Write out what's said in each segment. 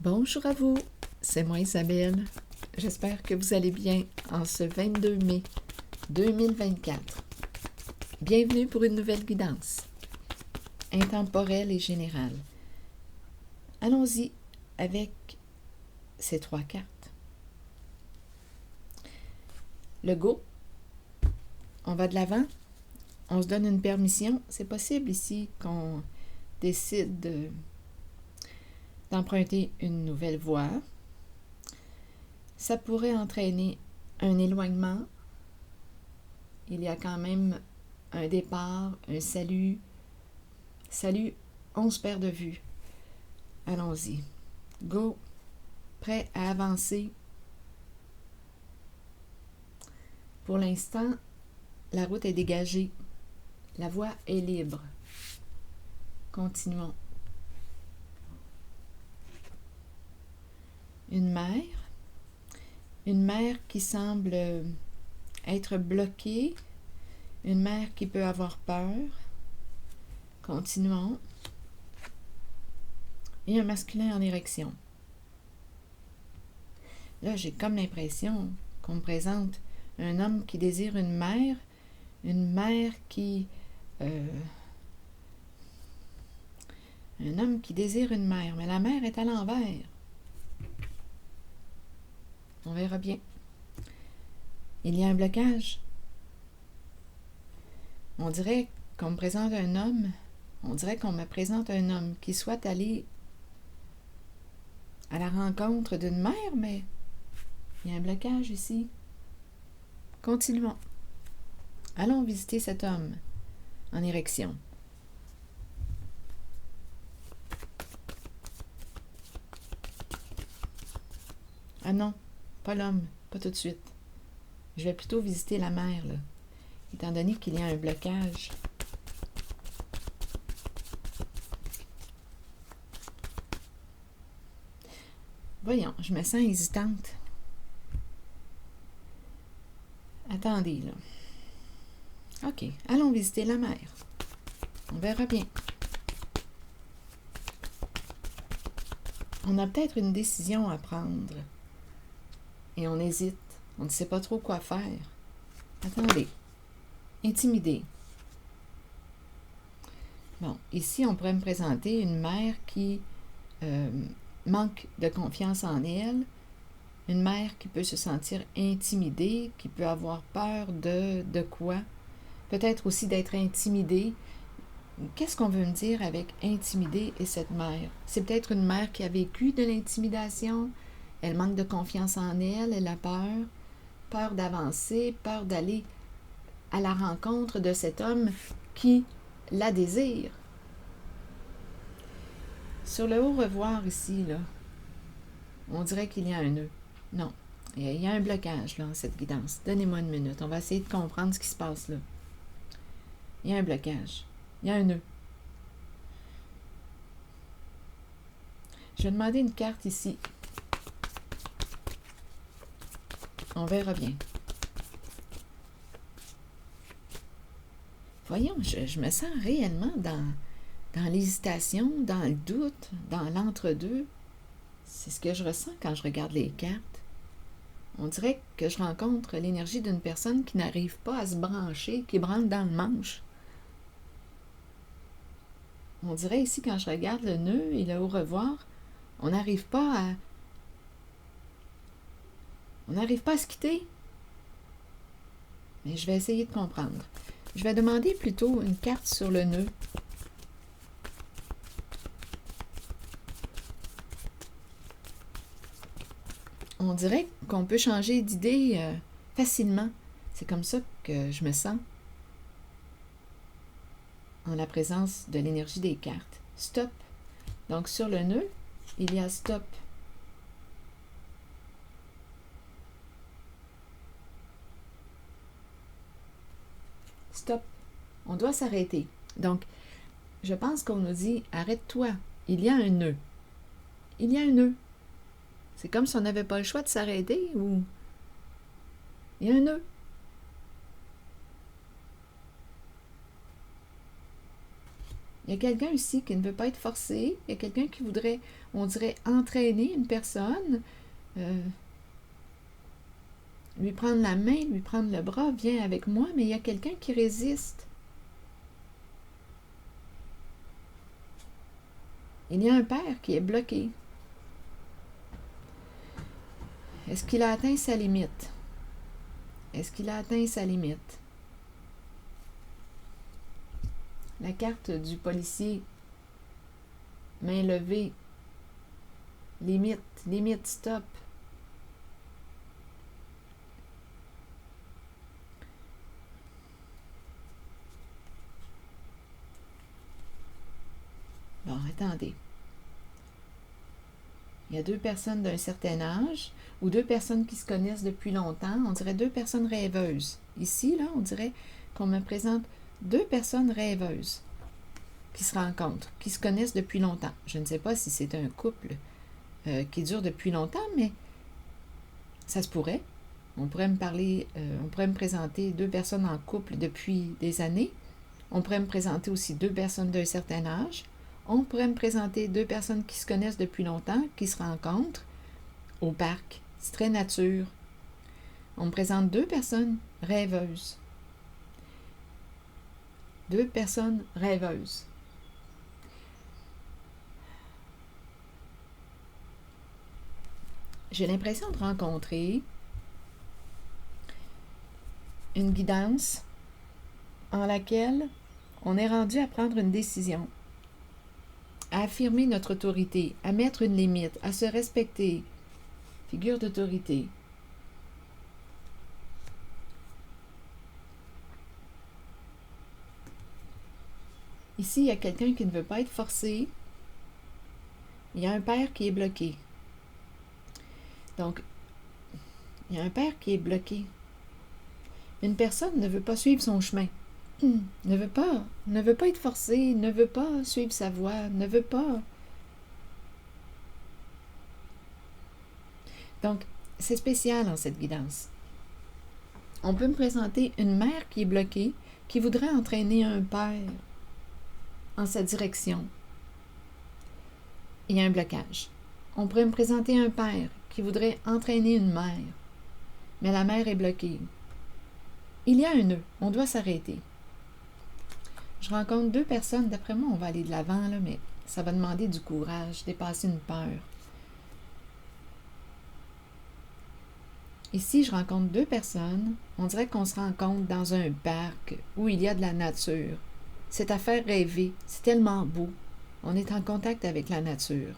Bonjour à vous, c'est moi Isabelle. J'espère que vous allez bien en ce 22 mai 2024. Bienvenue pour une nouvelle guidance, intemporelle et générale. Allons-y avec ces 3 cartes. Le go, on va de l'avant, on se donne une permission. C'est possible ici qu'on décide d'emprunter une nouvelle voie. Ça pourrait entraîner un éloignement. Il y a quand même un départ, un salut. Salut, on se perd de vue. Allons-y. Go, prêt à avancer. Pour l'instant, la route est dégagée. La voie est libre. Continuons. Une mère qui semble être bloquée, une mère qui peut avoir peur. Continuons. Et un masculin en érection. Là, j'ai comme l'impression qu'on me présente un homme qui désire une mère qui... un homme qui désire une mère, mais la mère est à l'envers. On verra bien. Il y a un blocage. On dirait qu'on me présente un homme, qui souhaite aller à la rencontre d'une mère, mais il y a un blocage ici. Continuons. Allons visiter cet homme en érection. Ah non, pas l'homme, pas tout de suite. Je vais plutôt visiter la mère, là, étant donné qu'il y a un blocage. Voyons, je me sens hésitante. Attendez, là. OK, allons visiter la mère. On verra bien. On a peut-être une décision à prendre. Et on hésite. On ne sait pas trop quoi faire. Attendez. Intimidé. Bon, ici, on pourrait me présenter une mère qui manque de confiance en elle, une mère qui peut se sentir intimidée, qui peut avoir peur de quoi? Peut-être aussi d'être intimidée. Qu'est-ce qu'on veut me dire avec intimider et cette mère? C'est peut-être une mère qui a vécu de l'intimidation. Elle manque de confiance en elle, elle a peur d'avancer, peur d'aller à la rencontre de cet homme qui la désire. Sur le au revoir ici, là, on dirait qu'il y a un nœud. Non, il y a un blocage là, en cette guidance. Donnez-moi une minute, on va essayer de comprendre ce qui se passe là. Il y a un blocage, il y a un nœud. Je vais demander une carte ici. On verra bien. Voyons, je me sens réellement dans l'hésitation, dans le doute, dans l'entre-deux. C'est ce que je ressens quand je regarde les cartes. On dirait que je rencontre l'énergie d'une personne qui n'arrive pas à se brancher, qui branle dans le manche. On dirait ici, quand je regarde le nœud et le au revoir, on n'arrive pas à se quitter. Mais je vais essayer de comprendre. Je vais demander plutôt une carte sur le nœud. On dirait qu'on peut changer d'idée facilement. C'est comme ça que je me sens en la présence de l'énergie des cartes. Stop. Donc sur le nœud, il y a stop. Stop. On doit s'arrêter. Donc, je pense qu'on nous dit, arrête-toi. Il y a un nœud. Il y a un nœud. C'est comme si on n'avait pas le choix de s'arrêter ou... Il y a un nœud. Il y a quelqu'un ici qui ne veut pas être forcé. Il y a quelqu'un qui voudrait, on dirait, entraîner une personne, lui prendre la main, lui prendre le bras, viens avec moi, mais il y a quelqu'un qui résiste. Il y a un père qui est bloqué. Est-ce qu'il a atteint sa limite? Est-ce qu'il a atteint sa limite? La carte du policier, main levée, limite, limite, stop. Bon, attendez. Il y a deux personnes d'un certain âge ou deux personnes qui se connaissent depuis longtemps. On dirait deux personnes rêveuses. Ici, là, on dirait qu'on me présente deux personnes rêveuses qui se rencontrent, qui se connaissent depuis longtemps. Je ne sais pas si c'est un couple qui dure depuis longtemps, mais ça se pourrait. On pourrait me présenter deux personnes en couple depuis des années. On pourrait me présenter aussi deux personnes d'un certain âge. On pourrait me présenter deux personnes qui se connaissent depuis longtemps, qui se rencontrent au parc. C'est très nature. On me présente deux personnes rêveuses. Deux personnes rêveuses. J'ai l'impression de rencontrer une guidance en laquelle on est rendu à prendre une décision, à affirmer notre autorité, à mettre une limite, à se respecter. Figure d'autorité. Ici, il y a quelqu'un qui ne veut pas être forcé. Il y a un père qui est bloqué. Donc, il y a un père qui est bloqué. Une personne ne veut pas suivre son chemin. Ne veut pas être forcé, ne veut pas suivre sa voie, ne veut pas. Donc, c'est spécial en cette guidance. On peut me présenter une mère qui est bloquée, qui voudrait entraîner un père en sa direction. Il y a un blocage. On pourrait me présenter un père qui voudrait entraîner une mère, mais la mère est bloquée. Il y a un nœud, on doit s'arrêter. Je rencontre deux personnes, d'après moi, on va aller de l'avant, là, mais ça va demander du courage, dépasser une peur. Ici, je rencontre deux personnes, on dirait qu'on se rencontre dans un parc où il y a de la nature. C'est à faire rêver, c'est tellement beau. On est en contact avec la nature.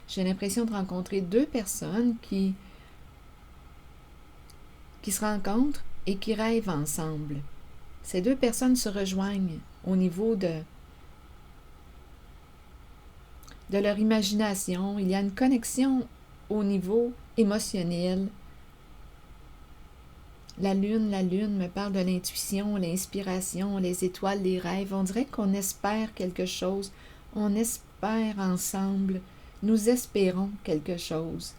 J'ai l'impression de rencontrer deux personnes qui se rencontrent et qui rêvent ensemble. Ces deux personnes se rejoignent au niveau de leur imagination. Il y a une connexion au niveau émotionnel. La lune me parle de l'intuition, l'inspiration, les étoiles, les rêves. On dirait qu'on espère quelque chose. On espère ensemble. Nous espérons quelque chose.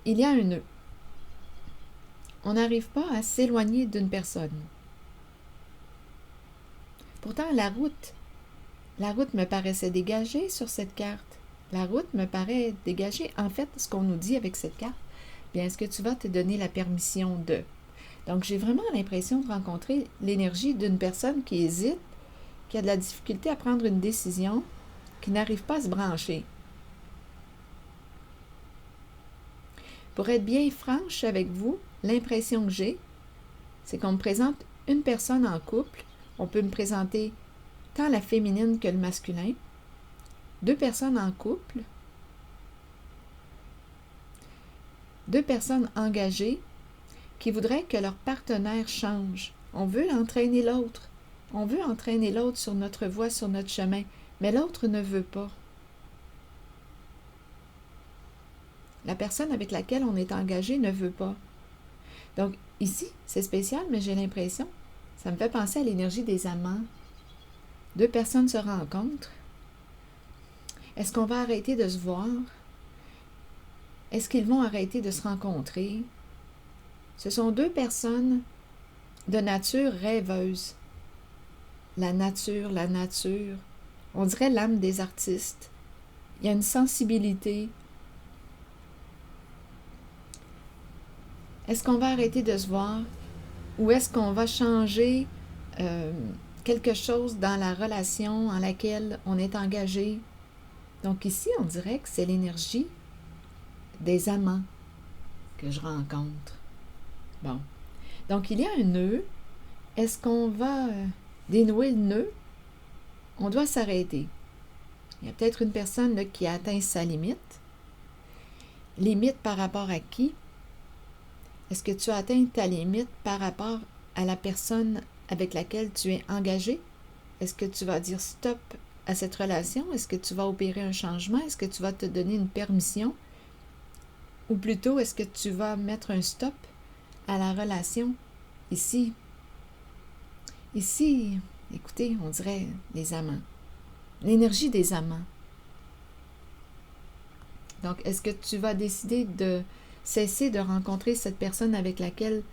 Il y a un nœud. On n'arrive pas à s'éloigner d'une personne. Pourtant, la route me paraissait dégagée sur cette carte. La route me paraît dégagée. En fait, ce qu'on nous dit avec cette carte, bien, est-ce que tu vas te donner la permission de? Donc, j'ai vraiment l'impression de rencontrer l'énergie d'une personne qui hésite, qui a de la difficulté à prendre une décision, qui n'arrive pas à se brancher. Pour être bien franche avec vous, l'impression que j'ai, c'est qu'on me présente une personne en couple. On peut me présenter tant la féminine que le masculin. Deux personnes en couple. Deux personnes engagées qui voudraient que leur partenaire change. On veut entraîner l'autre. On veut entraîner l'autre sur notre voie, sur notre chemin, mais l'autre ne veut pas. La personne avec laquelle on est engagé ne veut pas. Donc, ici, c'est spécial, mais j'ai l'impression, ça me fait penser à l'énergie des amants. Deux personnes se rencontrent. Est-ce qu'on va arrêter de se voir? Est-ce qu'ils vont arrêter de se rencontrer? Ce sont deux personnes de nature rêveuse. La nature. On dirait l'âme des artistes. Il y a une sensibilité. Est-ce qu'on va arrêter de se voir ou est-ce qu'on va changer quelque chose dans la relation en laquelle on est engagé? Donc ici, on dirait que c'est l'énergie des amants que je rencontre. Bon. Donc, il y a un nœud. Est-ce qu'on va dénouer le nœud? On doit s'arrêter. Il y a peut-être une personne là, qui a atteint sa limite. Limite par rapport à qui? Est-ce que tu as atteint ta limite par rapport à la personne avec laquelle tu es engagé? Est-ce que tu vas dire stop à cette relation? Est-ce que tu vas opérer un changement? Est-ce que tu vas te donner une permission? Ou plutôt, est-ce que tu vas mettre un stop à la relation? Ici, écoutez, on dirait les amants. L'énergie des amants. Donc, est-ce que tu vas décider de cesser de rencontrer cette personne avec laquelle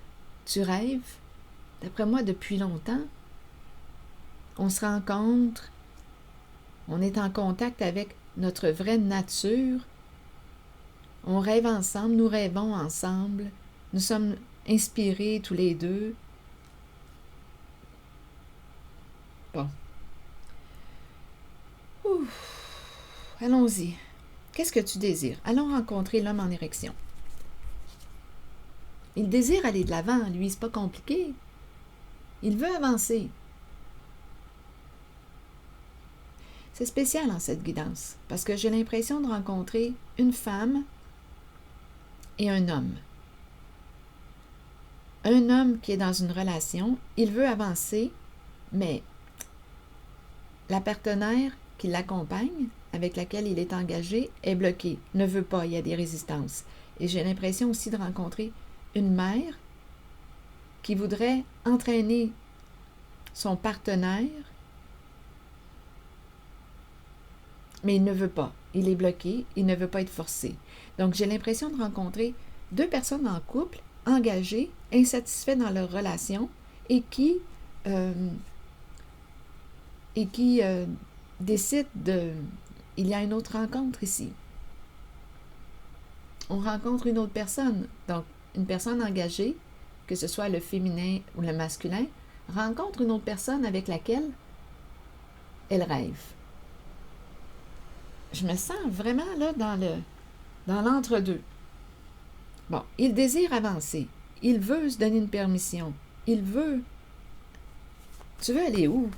tu rêves? D'après moi, depuis longtemps, on se rencontre, on est en contact avec notre vraie nature, on rêve ensemble, nous rêvons ensemble, nous sommes inspirés tous les deux. Bon. Ouf. Allons-y. Qu'est-ce que tu désires? Allons rencontrer l'homme en érection. Il désire aller de l'avant, lui, c'est pas compliqué. Il veut avancer. C'est spécial en cette guidance, parce que j'ai l'impression de rencontrer une femme et un homme. Un homme qui est dans une relation, il veut avancer, mais la partenaire qui l'accompagne, avec laquelle il est engagé, est bloquée, ne veut pas, il y a des résistances. Et j'ai l'impression aussi de rencontrer une mère qui voudrait entraîner son partenaire, mais il ne veut pas. Il est bloqué, il ne veut pas être forcé. Donc, j'ai l'impression de rencontrer deux personnes en couple, engagées, insatisfaits dans leur relation et qui décident de... Il y a une autre rencontre ici. On rencontre une autre personne. Donc, une personne engagée, que ce soit le féminin ou le masculin, rencontre une autre personne avec laquelle elle rêve. Je me sens vraiment là dans l'entre-deux. Bon, il désire avancer. Il veut se donner une permission. Il veut... Tu veux aller où?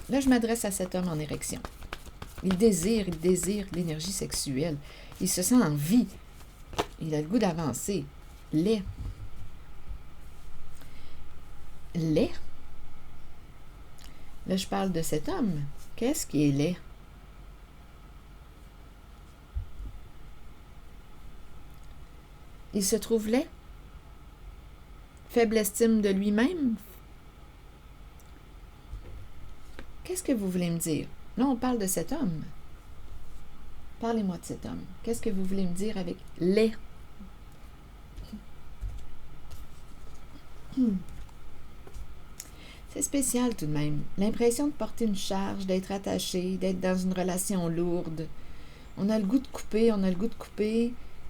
Là, je m'adresse à cet homme en érection. Il désire l'énergie sexuelle. Il se sent en vie. Il a le goût d'avancer. Laid. Laid? Là, je parle de cet homme. Qu'est-ce qui est laid? Il se trouve laid? Faible estime de lui-même? Qu'est-ce que vous voulez me dire? Là, on parle de cet homme. Parlez-moi de cet homme. Qu'est-ce que vous voulez me dire avec laid? C'est spécial tout de même. L'impression de porter une charge, d'être attaché, d'être dans une relation lourde. On a le goût de couper,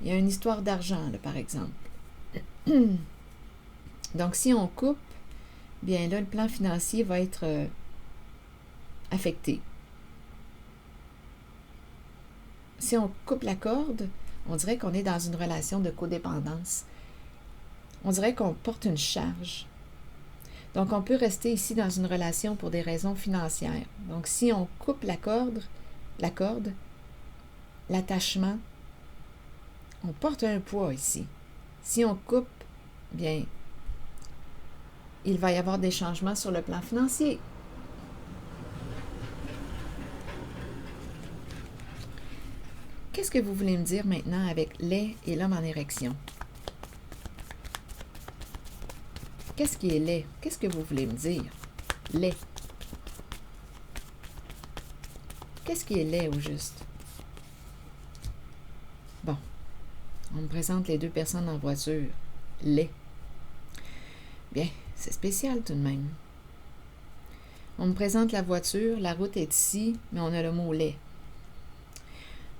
Il y a une histoire d'argent, là, par exemple. Donc, si on coupe, bien là, le plan financier va être affecté. Si on coupe la corde, on dirait qu'on est dans une relation de codépendance. On dirait qu'on porte une charge. Donc, on peut rester ici dans une relation pour des raisons financières. Donc, si on coupe la corde, l'attachement, on porte un poids ici. Si on coupe, bien, il va y avoir des changements sur le plan financier. Qu'est-ce que vous voulez me dire maintenant avec laid et l'homme en érection? Qu'est-ce qui est laid? Qu'est-ce que vous voulez me dire? Laid. Qu'est-ce qui est laid au juste? Bon, on me présente les deux personnes en voiture. Laid. Bien, C'est spécial tout de même. On me présente la voiture, la route est ici, mais on a le mot lait.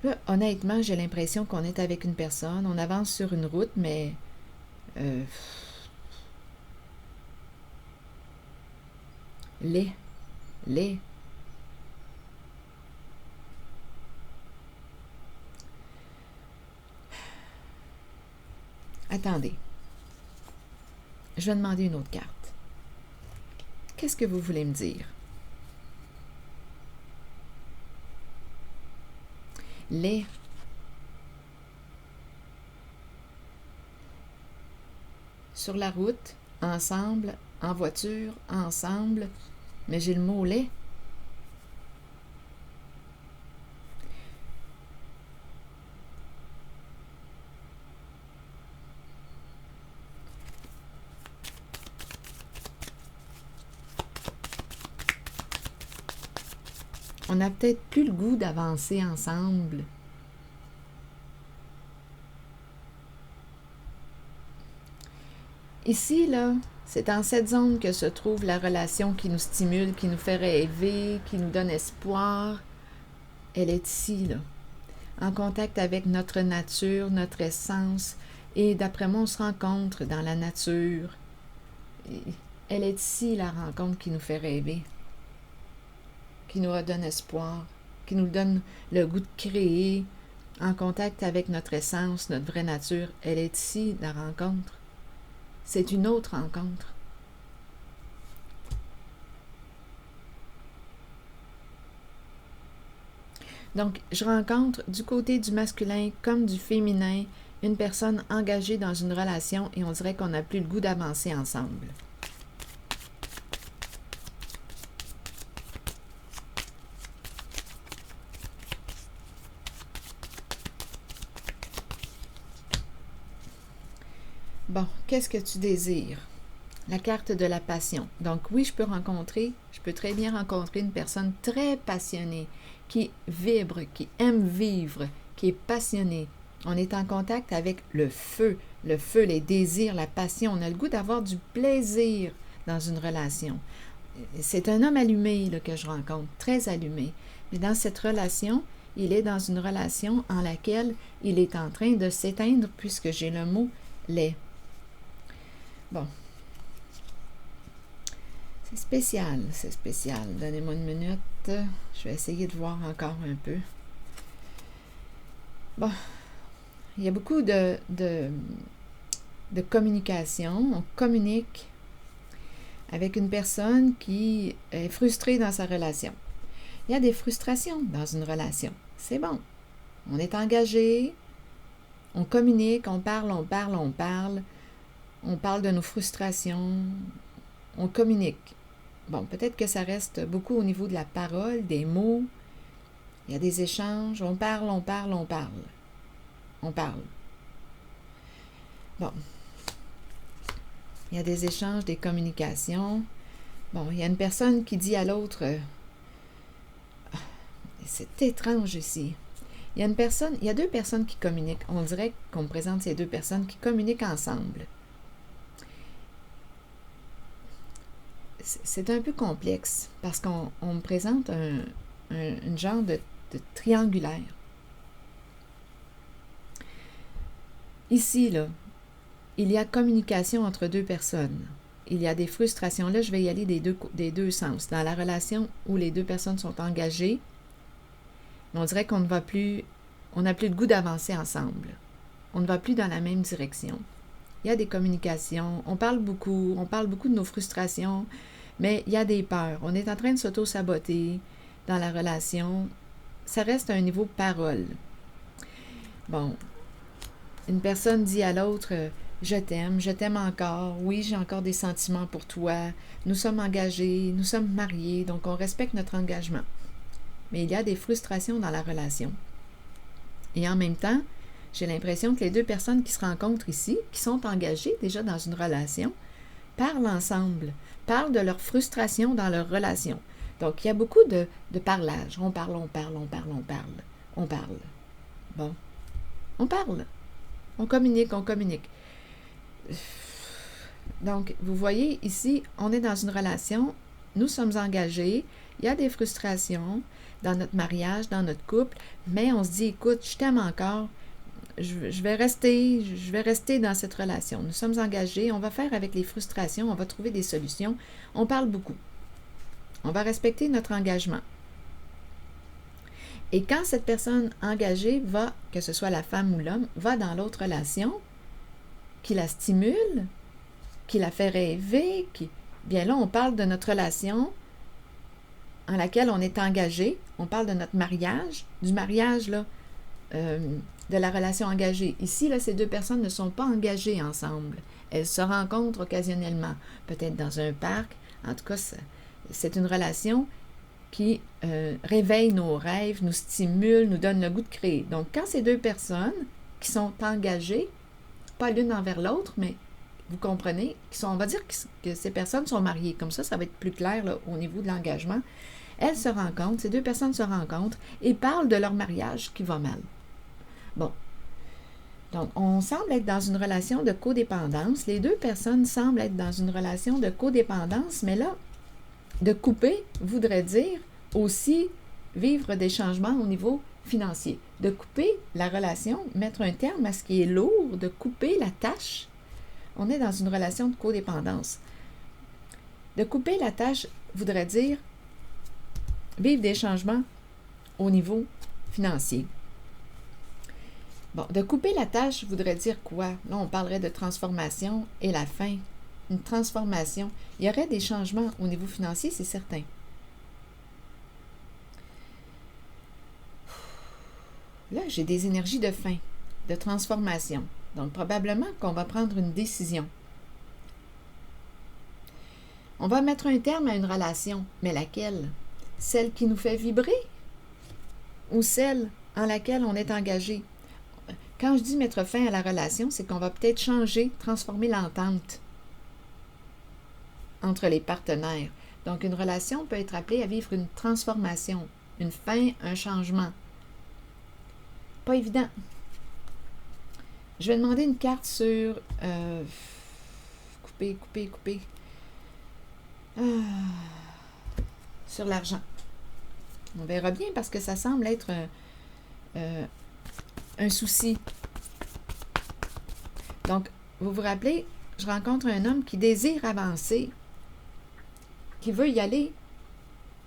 Là, honnêtement, j'ai l'impression qu'on est avec une personne, on avance sur une route, mais lait, lait. Attendez. Je vais demander une autre carte. Qu'est-ce que vous voulez me dire? Lait. Sur la route, ensemble, en voiture, ensemble, mais j'ai le mot lait. On n'a peut-être plus le goût d'avancer ensemble. Ici, là, c'est dans cette zone que se trouve la relation qui nous stimule, qui nous fait rêver, qui nous donne espoir. Elle est ici, là, en contact avec notre nature, notre essence. Et d'après moi, on se rencontre dans la nature. Et elle est ici, la rencontre qui nous fait rêver, qui nous redonne espoir, qui nous donne le goût de créer, en contact avec notre essence, notre vraie nature. Elle est ici, la rencontre. C'est une autre rencontre. Donc, je rencontre du côté du masculin comme du féminin une personne engagée dans une relation et on dirait qu'on n'a plus le goût d'avancer ensemble. Bon, qu'est-ce que tu désires? La carte de la passion. Donc oui, je peux très bien rencontrer une personne très passionnée, qui vibre, qui aime vivre, qui est passionnée. On est en contact avec le feu, les désirs, la passion. On a le goût d'avoir du plaisir dans une relation. C'est un homme allumé là, que je rencontre, très allumé. Mais dans cette relation, il est dans une relation en laquelle il est en train de s'éteindre puisque j'ai le mot lait. Bon. C'est spécial. Donnez-moi une minute. Je vais essayer de voir encore un peu. Bon. Il y a beaucoup de communication. On communique avec une personne qui est frustrée dans sa relation. Il y a des frustrations dans une relation. C'est bon. On est engagé. On communique, on parle. On parle de nos frustrations. On communique. Bon, peut-être que ça reste beaucoup au niveau de la parole, des mots. Il y a des échanges. On parle. Bon. Il y a des échanges, des communications. Bon, il y a une personne qui dit à l'autre... c'est étrange ici. Il y a deux personnes qui communiquent. On dirait qu'on me présente ces deux personnes qui communiquent ensemble. C'est un peu complexe parce qu'on me présente un genre de triangulaire. Ici, là, il y a communication entre deux personnes. Il y a des frustrations. Là, je vais y aller des deux sens. Dans la relation où les deux personnes sont engagées, on dirait qu'on n'a plus le goût d'avancer ensemble. On ne va plus dans la même direction. Il y a des communications. On parle beaucoup de nos frustrations, mais il y a des peurs. On est en train de s'auto-saboter dans la relation. Ça reste à un niveau parole. Bon, une personne dit à l'autre « Je t'aime encore, oui, j'ai encore des sentiments pour toi, nous sommes engagés, nous sommes mariés, donc on respecte notre engagement. » Mais il y a des frustrations dans la relation. Et en même temps, j'ai l'impression que les deux personnes qui se rencontrent ici, qui sont engagées déjà dans une relation, parlent ensemble, parlent de leur frustration dans leur relation. Donc, il y a beaucoup de parlage. On parle. Bon, on parle. On communique. Donc, vous voyez ici, on est dans une relation, nous sommes engagés, il y a des frustrations dans notre mariage, dans notre couple, mais on se dit, écoute, je t'aime encore, je vais rester dans cette relation. Nous sommes engagés, on va faire avec les frustrations, on va trouver des solutions. On parle beaucoup. On va respecter notre engagement. Et quand cette personne engagée va, que ce soit la femme ou l'homme, va dans l'autre relation, qui la stimule, qui la fait rêver, bien là, on parle de notre relation en laquelle on est engagé. On parle de notre mariage, du mariage, là, de la relation engagée. Ici, là, ces deux personnes ne sont pas engagées ensemble. Elles se rencontrent occasionnellement, peut-être dans un parc. En tout cas, c'est une relation qui réveille nos rêves, nous stimule, nous donne le goût de créer. Donc, quand ces deux personnes qui sont engagées, pas l'une envers l'autre, mais vous comprenez, on va dire que ces personnes sont mariées. Comme ça va être plus clair là, au niveau de l'engagement. Elles se rencontrent, ces deux personnes se rencontrent et parlent de leur mariage qui va mal. Bon. Donc, on semble être dans une relation de codépendance. Les deux personnes semblent être dans une relation de codépendance, mais là, de couper voudrait dire aussi vivre des changements au niveau financier. De couper la relation, mettre un terme à ce qui est lourd, de couper la tâche. On est dans une relation de codépendance. De couper la tâche voudrait dire vivre des changements au niveau financier. Bon, de couper la tâche voudrait dire quoi? Là, on parlerait de transformation et la fin. Une transformation. Il y aurait des changements au niveau financier, c'est certain. Là, j'ai des énergies de fin, de transformation. Donc, probablement qu'on va prendre une décision. On va mettre un terme à une relation, mais laquelle? Celle qui nous fait vibrer ou celle en laquelle on est engagé? Quand je dis mettre fin à la relation, c'est qu'on va peut-être changer, transformer l'entente entre les partenaires. Donc, une relation peut être appelée à vivre une transformation, une fin, un changement. Pas évident. Je vais demander une carte sur... couper. Sur l'argent. On verra bien parce que ça semble être un souci. Donc, vous vous rappelez, je rencontre un homme qui désire avancer, qui veut y aller,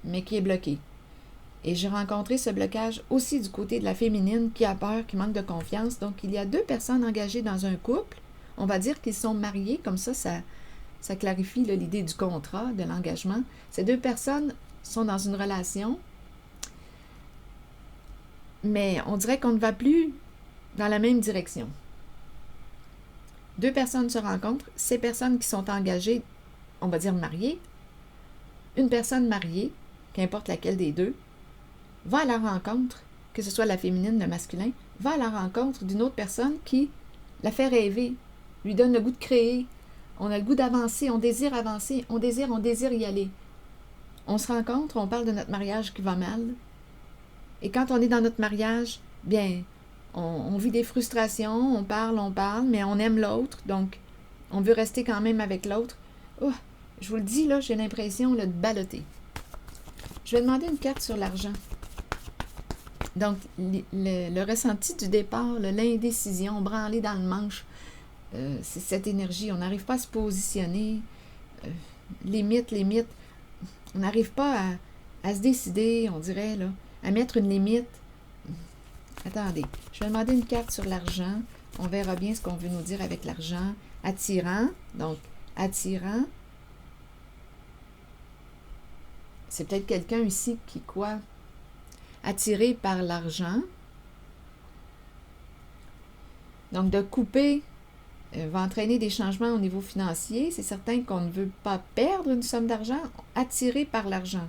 mais qui est bloqué. Et j'ai rencontré ce blocage aussi du côté de la féminine qui a peur, qui manque de confiance. Donc, il y a deux personnes engagées dans un couple. On va dire qu'ils sont mariés, comme ça clarifie l'idée du contrat, de l'engagement. Ces deux personnes sont dans une relation, mais on dirait qu'on ne va plus dans la même direction. Deux personnes se rencontrent, ces personnes qui sont engagées, on va dire mariées, une personne mariée, qu'importe laquelle des deux, va à la rencontre, que ce soit la féminine, le masculin, va à la rencontre d'une autre personne qui la fait rêver, lui donne le goût de créer. On a le goût d'avancer, on désire y aller. On se rencontre, on parle de notre mariage qui va mal. Et quand on est dans notre mariage, bien, on vit des frustrations, on parle, mais on aime l'autre, donc on veut rester quand même avec l'autre. Oh, je vous le dis, là, j'ai l'impression là, de balloter. Je vais demander une carte sur l'argent. Donc, le ressenti du départ, l'indécision, branler dans le manche, c'est cette énergie. On n'arrive pas à se positionner. Limite. On n'arrive pas à se décider, on dirait, là, à mettre une limite. Attendez, je vais demander une carte sur l'argent. On verra bien ce qu'on veut nous dire avec l'argent. Attirant, donc attirant. C'est peut-être quelqu'un ici qui, quoi? Attiré par l'argent. Donc, de couper va entraîner des changements au niveau financier. C'est certain qu'on ne veut pas perdre une somme d'argent, attiré par l'argent.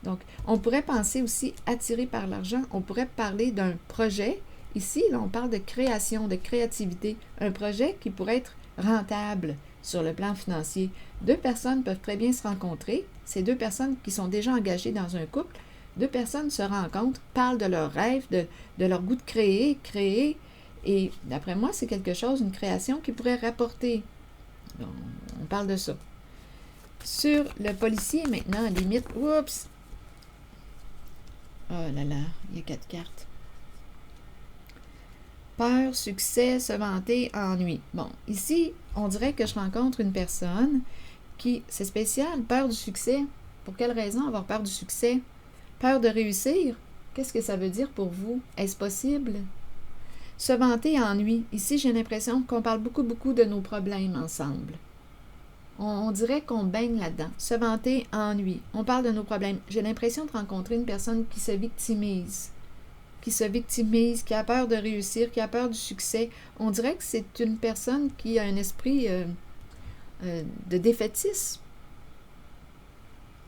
Donc, on pourrait penser aussi attiré par l'argent. On pourrait parler d'un projet. Ici, là, on parle de création, de créativité. Un projet qui pourrait être rentable sur le plan financier. Deux personnes peuvent très bien se rencontrer. Ces deux personnes qui sont déjà engagées dans un couple, deux personnes se rencontrent, parlent de leurs rêves, de leur goût de créer. Et d'après moi, c'est quelque chose, une création qui pourrait rapporter Bon, on parle de ça. Sur le policier, maintenant, limite, oups! Oh là là, il y a 4 cartes. Peur, succès, se vanter, ennui. Bon, ici, on dirait que je rencontre une personne qui, c'est spécial, peur du succès. Pour quelle raison avoir peur du succès? Peur de réussir? Qu'est-ce que ça veut dire pour vous? Est-ce possible? Se vanter, ennui. Ici, j'ai l'impression qu'on parle beaucoup de nos problèmes ensemble. On dirait qu'on baigne là-dedans. Se vanter, ennui. On parle de nos problèmes. J'ai l'impression de rencontrer une personne qui se victimise, qui a peur de réussir, qui a peur du succès. On dirait que c'est une personne qui a un esprit de défaitisme.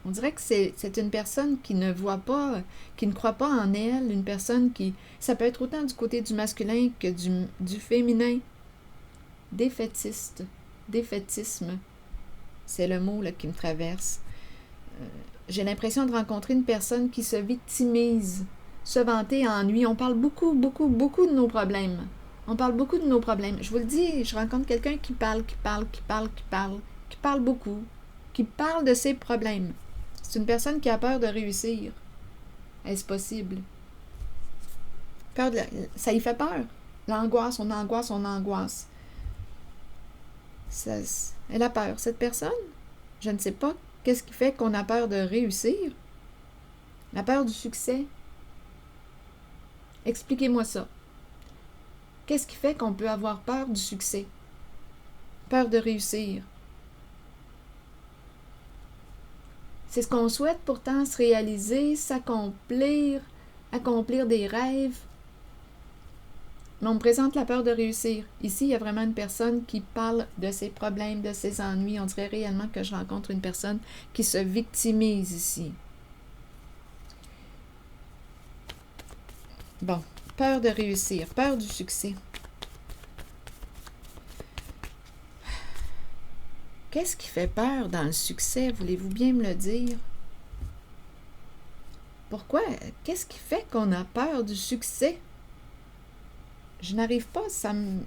On dirait que c'est une personne qui ne voit pas, qui ne croit pas en elle, une personne qui... Ça peut être autant du côté du masculin que du féminin. Défaitiste. Défaitisme. C'est le mot là, qui me traverse. J'ai l'impression de rencontrer une personne qui se victimise, se vanter, ennui. On parle beaucoup de nos problèmes. On parle beaucoup de nos problèmes. Je vous le dis, je rencontre quelqu'un qui parle beaucoup, qui parle de ses problèmes. C'est une personne qui a peur de réussir. Est-ce possible? Ça y fait peur. L'angoisse, on angoisse. Elle a peur, cette personne. Je ne sais pas qu'est-ce qui fait qu'on a peur de réussir. La peur du succès. Expliquez-moi ça. Qu'est-ce qui fait qu'on peut avoir peur du succès? Peur de réussir. C'est ce qu'on souhaite pourtant, se réaliser, s'accomplir, accomplir des rêves. Mais on me présente la peur de réussir. Ici, il y a vraiment une personne qui parle de ses problèmes, de ses ennuis. On dirait réellement que je rencontre une personne qui se victimise ici. Bon, peur de réussir, peur du succès. Qu'est-ce qui fait peur dans le succès? Voulez-vous bien me le dire? Pourquoi? Qu'est-ce qui fait qu'on a peur du succès? Je n'arrive pas, ça me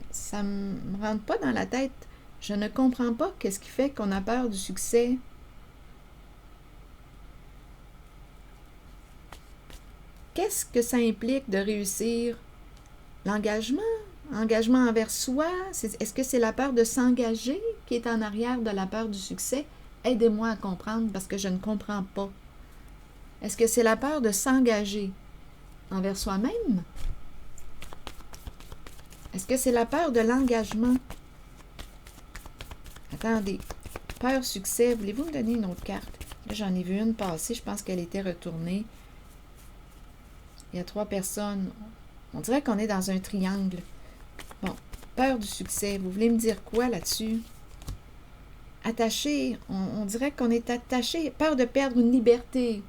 rentre pas dans la tête. Je ne comprends pas qu'est-ce qui fait qu'on a peur du succès. Qu'est-ce que ça implique de réussir? L'engagement? Engagement envers soi? Est-ce que c'est la peur de s'engager qui est en arrière de la peur du succès? Aidez-moi à comprendre parce que je ne comprends pas. Est-ce que c'est la peur de s'engager envers soi-même? Est-ce que c'est la peur de l'engagement? Attendez. Peur, succès. Voulez-vous me donner une autre carte? Là, j'en ai vu une passer. Je pense qu'elle était retournée. Il y a 3 personnes. On dirait qu'on est dans un triangle. Bon. Peur du succès. Vous voulez me dire quoi là-dessus? Attaché. On dirait qu'on est attaché. Peur de perdre une liberté.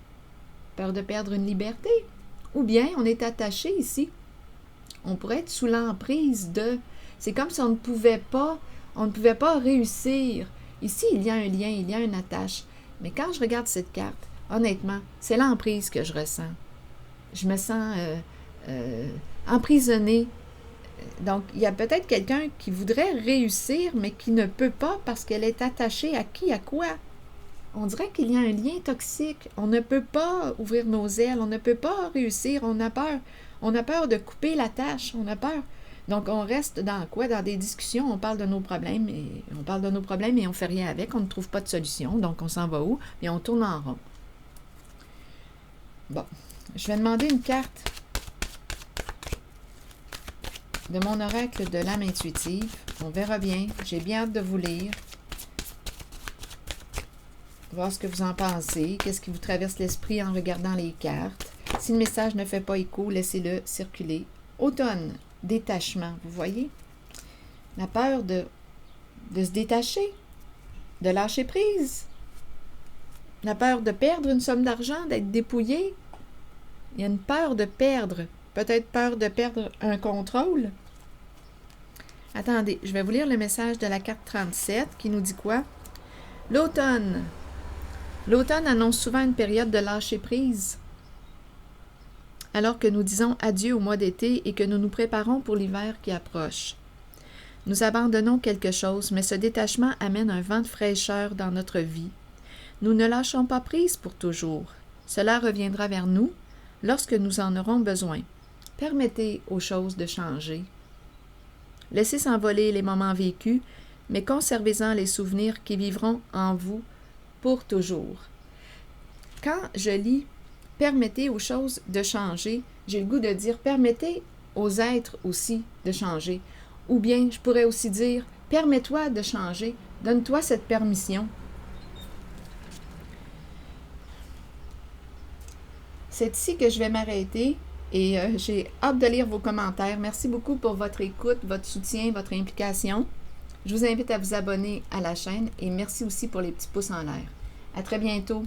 Peur de perdre une liberté. Ou bien on est attaché ici. On pourrait être sous l'emprise de... C'est comme si on ne pouvait pas réussir. Ici, il y a un lien, il y a une attache. Mais quand je regarde cette carte, honnêtement, c'est l'emprise que je ressens. Je me sens emprisonnée. Donc, il y a peut-être quelqu'un qui voudrait réussir, mais qui ne peut pas parce qu'elle est attachée à qui, à quoi? On dirait qu'il y a un lien toxique. On ne peut pas ouvrir nos ailes, on ne peut pas réussir, on a peur. On a peur de couper la tâche, on a peur. Donc, on reste dans quoi? Dans des discussions, on parle de nos problèmes et on ne fait rien avec, on ne trouve pas de solution, donc on s'en va où? Et on tourne en rond. Bon, je vais demander une carte de mon oracle de l'âme intuitive. On verra bien, j'ai bien hâte de vous lire. Voir ce que vous en pensez, qu'est-ce qui vous traverse l'esprit en regardant les cartes. Si le message ne fait pas écho, laissez-le circuler. Automne, détachement, vous voyez? La peur de se détacher, de lâcher prise. La peur de perdre une somme d'argent, d'être dépouillé. Il y a une peur de perdre, peut-être peur de perdre un contrôle. Attendez, je vais vous lire le message de la carte 37 qui nous dit quoi? L'automne. L'automne annonce souvent une période de lâcher prise. Alors que nous disons adieu au mois d'été et que nous nous préparons pour l'hiver qui approche. Nous abandonnons quelque chose, mais ce détachement amène un vent de fraîcheur dans notre vie. Nous ne lâchons pas prise pour toujours. Cela reviendra vers nous lorsque nous en aurons besoin. Permettez aux choses de changer. Laissez s'envoler les moments vécus, mais conservez-en les souvenirs qui vivront en vous pour toujours. Quand je lis « Permettez aux choses de changer », j'ai le goût de dire « Permettez aux êtres aussi de changer ». Ou bien, je pourrais aussi dire « Permets-toi de changer, donne-toi cette permission ». C'est ici que je vais m'arrêter et j'ai hâte de lire vos commentaires. Merci beaucoup pour votre écoute, votre soutien, votre implication. Je vous invite à vous abonner à la chaîne et merci aussi pour les petits pouces en l'air. À très bientôt.